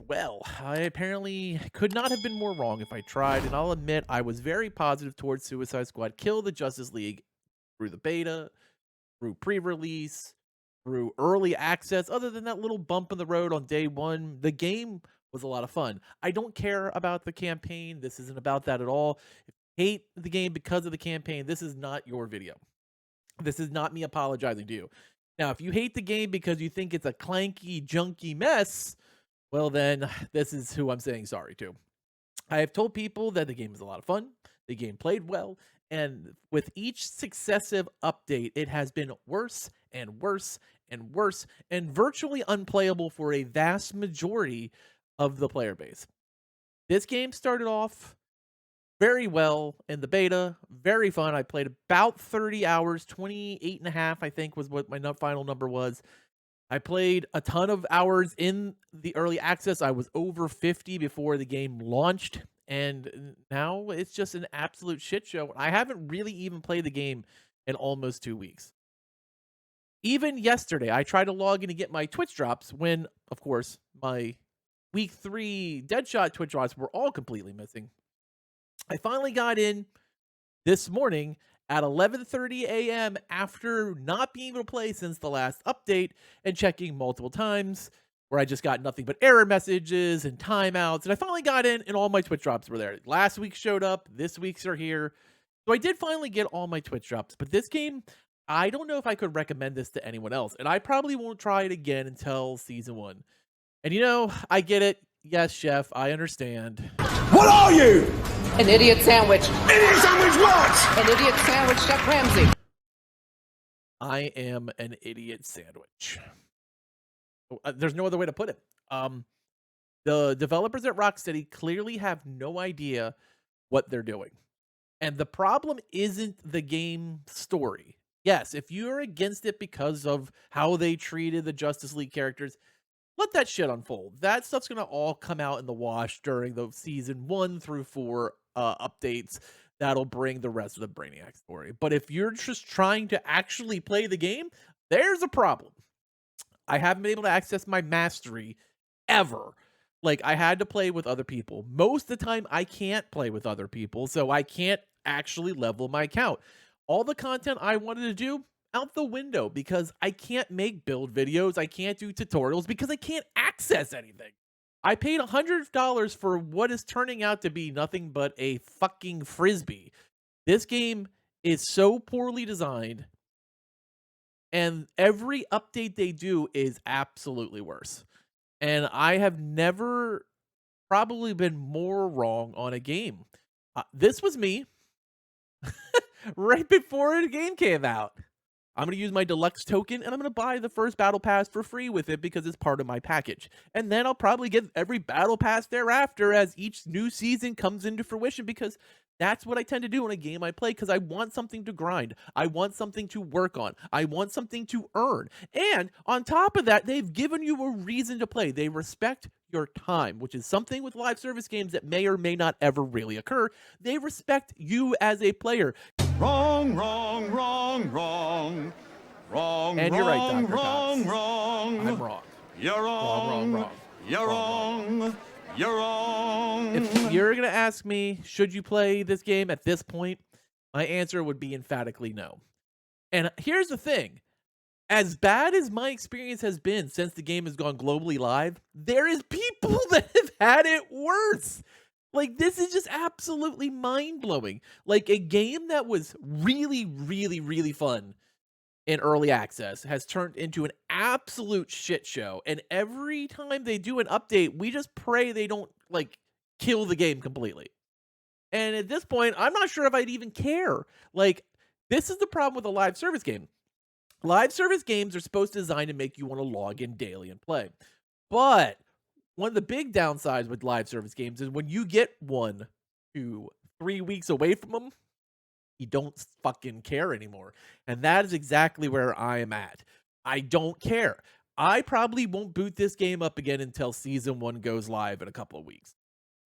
well. I apparently could not have been more wrong if I tried, and I'll admit I was very positive towards Suicide Squad Kill the Justice League through the beta, through pre-release, through early access. Other than that little bump in the road on day one, the game was a lot of fun. I don't care about the campaign. This isn't about that at all. If you hate the game because of the campaign, this is not your video. This is not me apologizing to you. Now, if you hate the game because you think it's a clanky, junky mess, well, then this is who I'm saying sorry to. I have told people that the game is a lot of fun, the game played well, and with each successive update, it has been worse and worse and worse and virtually unplayable for a vast majority of the player base. This game started off very well in the beta, very fun. I played about 30 hours, 28 and a half, I think was what my final number was. I played a ton of hours in the early access. I was over 50 before the game launched, and now it's just an absolute shit show. I haven't really even played the game in almost 2 weeks. Even yesterday, I tried to log in to get my Twitch drops when, of course, my week 3 Deadshot Twitch drops were all completely missing. I finally got in this morning at 11:30 a.m. after not being able to play since the last update and checking multiple times where I just got nothing but error messages and timeouts. And I finally got in and all my Twitch drops were there. Last week showed up. This week's are here. So I did finally get all my Twitch drops. But this game, I don't know if I could recommend this to anyone else. And I probably won't try it again until Season 1. And you know, I get it. Yes, Chef, I understand. What are you? An idiot sandwich. Idiot sandwich what? An idiot sandwich, Chef Ramsay. I am an idiot sandwich. There's no other way to put it. The developers at Rocksteady clearly have no idea what they're doing. And the problem isn't the game story. Yes, if you're against it because of how they treated the Justice League characters, let that shit unfold. That stuff's going to all come out in the wash during the season 1 through 4 updates that'll bring the rest of the Brainiac story. But if you're just trying to actually play the game, there's a problem. I haven't been able to access my mastery ever. Like, I had to play with other people. Most of the time, I can't play with other people, so I can't actually level my account. All the content I wanted to do, out the window, because I can't make build videos, I can't do tutorials, because I can't access anything. I paid $100 for what is turning out to be nothing but a fucking frisbee. This game is so poorly designed, and every update they do is absolutely worse. And I have never probably been more wrong on a game. This was me right before the game came out. I'm going to use my deluxe token, and I'm going to buy the first battle pass for free with it because it's part of my package. And then I'll probably get every battle pass thereafter as each new season comes into fruition, because that's what I tend to do in a game I play, because I want something to grind. I want something to work on. I want something to earn. And on top of that, they've given you a reason to play. They respect your time, which is something with live service games that may or may not ever really occur. They respect you as a player. Wrong, wrong, wrong, wrong. Wrong, And you're right, wrong, Dr. wrong, Cox. wrong. I'm wrong. You're wrong. Wrong. You're wrong. You're wrong. If you're going to ask me, should you play this game at this point, my answer would be emphatically no. And here's the thing. As bad as my experience has been since the game has gone globally live, there is people that have had it worse. Like, this is just absolutely mind-blowing. Like, a game that was really, really, really fun in early access has turned into an absolute shit show. And every time they do an update, we just pray they don't, like, kill the game completely. And at this point, I'm not sure if I'd even care. Like, this is the problem with a live service game. Live service games are supposed to design to make you want to log in daily and play. But one of the big downsides with live service games is when you get 1 to 3 weeks away from them, you don't fucking care anymore. And that is exactly where I am at. I don't care. I probably won't boot this game up again until Season 1 goes live in a couple of weeks.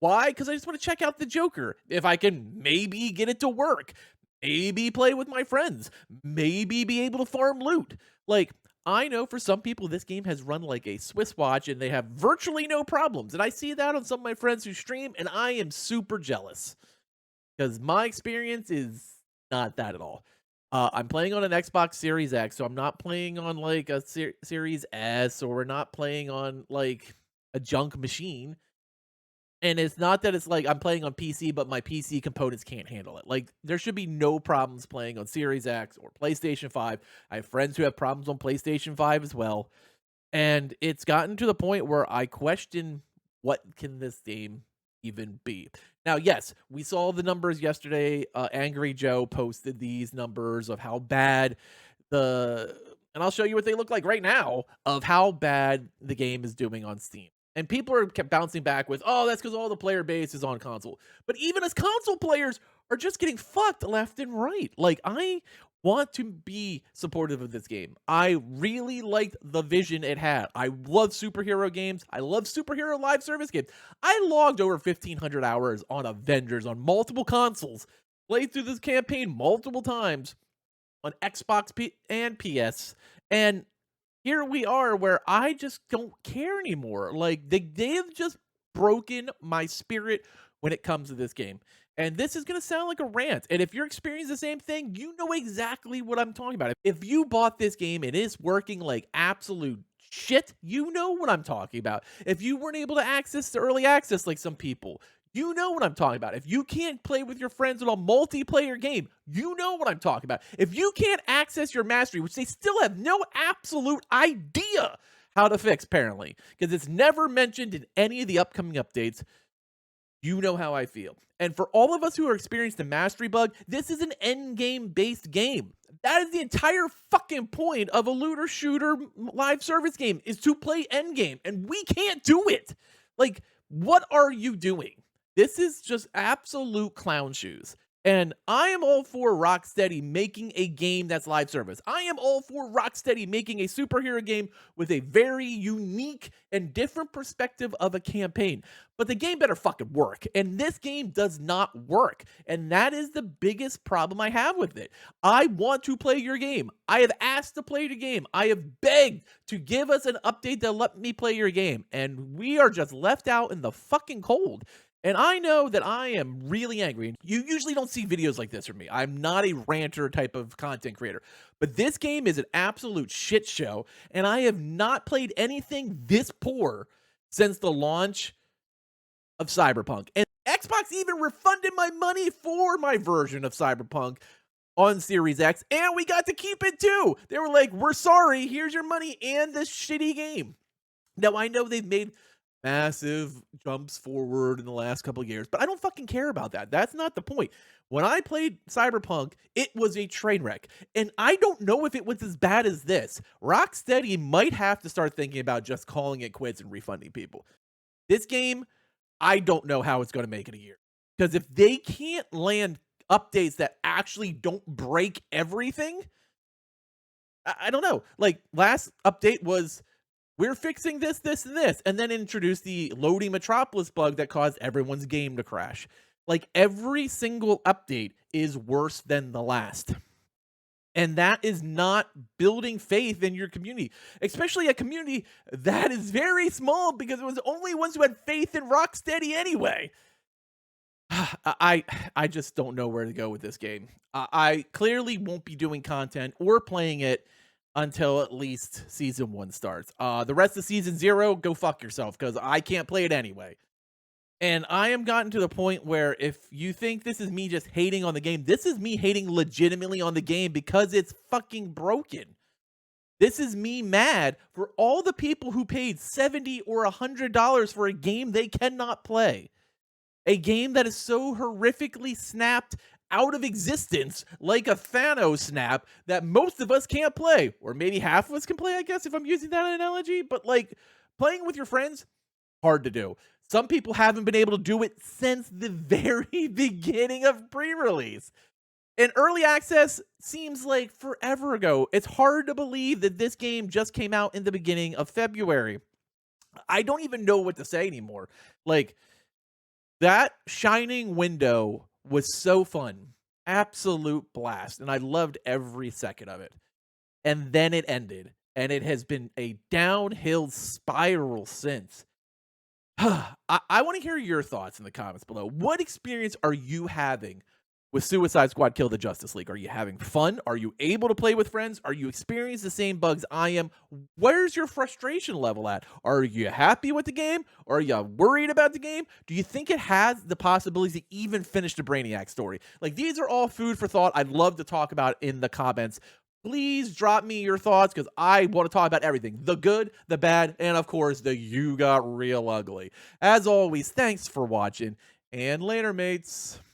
Why? Because I just want to check out the Joker. If I can maybe get it to work, maybe play with my friends, maybe be able to farm loot. Like, I know for some people this game has run like a Swiss watch and they have virtually no problems. And I see that on some of my friends who stream, and I am super jealous because my experience is not that at all. I'm playing on an Xbox Series X, so I'm not playing on like a Series S, or we're not playing on like a junk machine. And it's not that it's like I'm playing on PC, but my PC components can't handle it. Like, there should be no problems playing on Series X or PlayStation 5. I have friends who have problems on PlayStation 5 as well. And it's gotten to the point where I question, what can this game even be? Now, yes, we saw the numbers yesterday. Angry Joe posted these numbers of how bad and I'll show you what they look like right now, of how bad the game is doing on Steam. And people are kept bouncing back with, oh, that's because all the player base is on console. But even as console players are just getting fucked left and right. Like, I want to be supportive of this game. I really liked the vision it had. I love superhero games. I love superhero live service games. I logged over 1,500 hours on Avengers on multiple consoles, played through this campaign multiple times on Xbox and PS, and here we are where I just don't care anymore. Like, they've just broken my spirit when it comes to this game. And this is going to sound like a rant. And if you're experiencing the same thing, you know exactly what I'm talking about. If you bought this game and it's working like absolute shit, you know what I'm talking about. If you weren't able to access the early access like some people, you know what I'm talking about. If you can't play with your friends in a multiplayer game, you know what I'm talking about. If you can't access your mastery, which they still have no absolute idea how to fix, apparently, because it's never mentioned in any of the upcoming updates, you know how I feel. And for all of us who are experiencing the mastery bug, this is an end game based game. That is the entire fucking point of a looter shooter live service game, is to play end game, and we can't do it. Like, what are you doing? This is just absolute clown shoes. And I am all for Rocksteady making a game that's live service. I am all for Rocksteady making a superhero game with a very unique and different perspective of a campaign. But the game better fucking work. And this game does not work. And that is the biggest problem I have with it. I want to play your game. I have asked to play the game. I have begged to give us an update that let me play your game. And we are just left out in the fucking cold. And I know that I am really angry. You usually don't see videos like this from me. I'm not a ranter type of content creator. But this game is an absolute shit show, and I have not played anything this poor since the launch of Cyberpunk. And Xbox even refunded my money for my version of Cyberpunk on Series X, and we got to keep it too. They were like, we're sorry, here's your money and this shitty game. Now, I know they've made massive jumps forward in the last couple of years, but I don't fucking care about that. That's not the point. When I played Cyberpunk, it was a train wreck, and I don't know if it was as bad as this. Rocksteady might have to start thinking about just calling it quits and refunding people. This game, I don't know how it's going to make it a year, because if they can't land updates that actually don't break everything, I don't know. Like, last update was, we're fixing this, this, and this, and then introduced the loading Metropolis bug that caused everyone's game to crash. Like, every single update is worse than the last. And that is not building faith in your community, especially a community that is very small, because it was only ones who had faith in Rocksteady anyway. I just don't know where to go with this game. I clearly won't be doing content or playing it until at least season 1 starts. The rest of season 0, go fuck yourself, because I can't play it anyway. And I am gotten to the point where, if you think this is me just hating on the game, this is me hating legitimately on the game because it's fucking broken. This is me mad for all the people who paid $70 or $100 for a game they cannot play. A game that is so horrifically snapped out of existence, like a Thanos snap, that most of us can't play. Or maybe half of us can play, I guess, if I'm using that analogy. But, like, playing with your friends, hard to do. Some people haven't been able to do it since the very beginning of pre-release. And early access seems like forever ago. It's hard to believe that this game just came out in the beginning of February. I don't even know what to say anymore. Like, that shining window was so fun. Absolute blast. And I loved every second of it. And then it ended. and it has been a downhill spiral since. I want to hear your thoughts in the comments below. What experience are you having with Suicide Squad Kill the Justice League? Are you having fun? Are you able to play with friends? Are you experiencing the same bugs I am? Where's your frustration level at? Are you happy with the game? Or are you worried about the game? Do you think it has the possibility to even finish the Brainiac story? Like, these are all food for thought I'd love to talk about in the comments. Please drop me your thoughts because I want to talk about everything, the good, the bad, and of course, the you got real ugly. As always, thanks for watching, and later, mates.